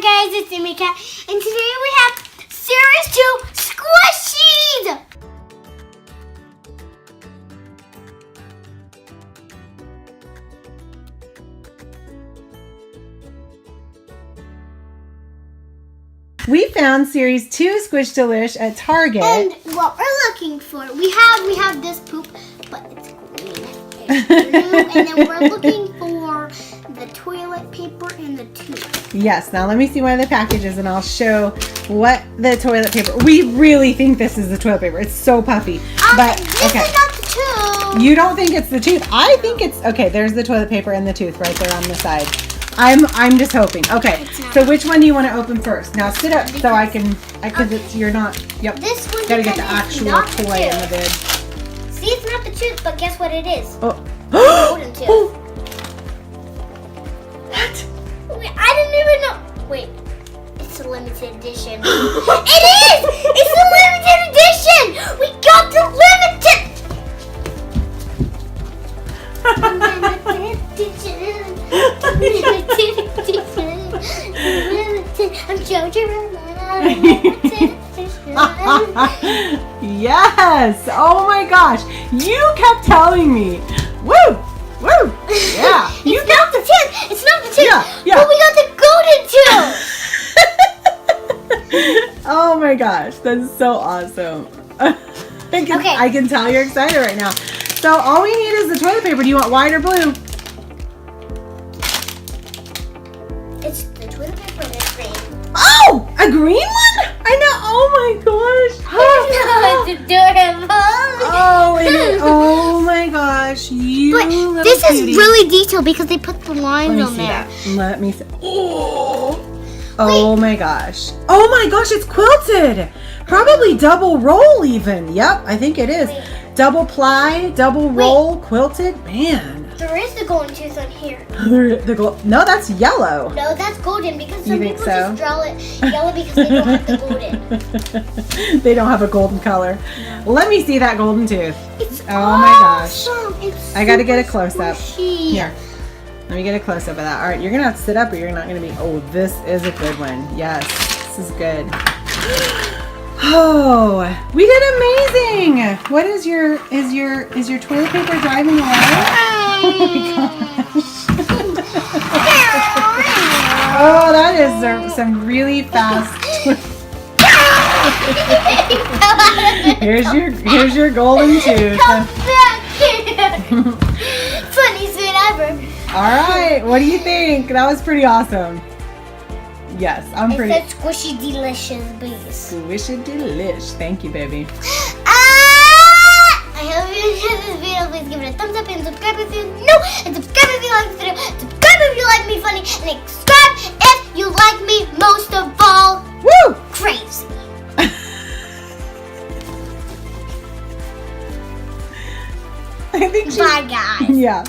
Hi guys, it's EmmyKat, and today we have Series 2 Squishies! We found Series 2 Squish Dee Lish at Target. And what we're looking for, we have this poop, but it's green. It's blue, and then we're looking for the toilet paper and the tube. Yes, now let me see one of the packages and I'll show what the toilet paper. We really think this is the toilet paper. It's so puffy. But this okay. is not the tube. You don't think it's the tooth? I think it's okay. There's the toilet paper and the tooth right there on the side. I'm just hoping. Okay, so which one do you want to open first? Now sit up so I can, because it's you're not. Yep. This one. Gotta get the actual toy in the bid. See, it's not the tooth, but guess what it is? Oh. Golden tooth. What? Wait, I didn't even know. Wait, it's a limited edition. It is! It's a limited edition! We got the limited! I'm Jojo. Yes! Oh my gosh! You kept telling me. Woo! Woo! Yeah! It's not the tooth! It's not the tooth! Yeah. But we got the golden tooth! Oh my gosh, that's so awesome. I can tell you're excited right now. So all we need is the toilet paper. Do you want white or blue? It's the toilet paper and it's green. Oh! A green one? I know. Oh my gosh. No, it's adorable. Oh, it is. Oh my gosh. You But little this cutie. is really detailed because they put the lines on there. Let me see. Oh my gosh. Oh my gosh, it's quilted. Probably double roll even. Yep, I think it is. Wait. Double ply, double roll, quilted. Man. There is the golden tooth on here. No, that's yellow. No, that's golden because You some think people so? just draw it yellow because they don't have the golden. They don't have a golden color. Let me see that golden tooth. It's Oh my gosh. awesome. It's I gotta get a super close-up. squishy. Here. Let me get a close up of that. All right, you're gonna have to sit up or you're not gonna be. Oh, this is a good one. Yes, this is good. Oh, we did amazing. What is your toilet paper driving away? Oh, that is some really fast. Here's your golden tooth. Come back here. Funniest thing ever. All right, what do you think? That was pretty awesome. Yes, I'm pretty. It said Squishy Dee Lish's base. Squish Dee Lish. Thank you, baby. I hope you enjoyed this video. Please give it a thumbs up and subscribe if you and subscribe if you like this video. Subscribe if you like me funny, and subscribe if you like me most of all. Woo! Crazy. I think Bye, guys. Yeah.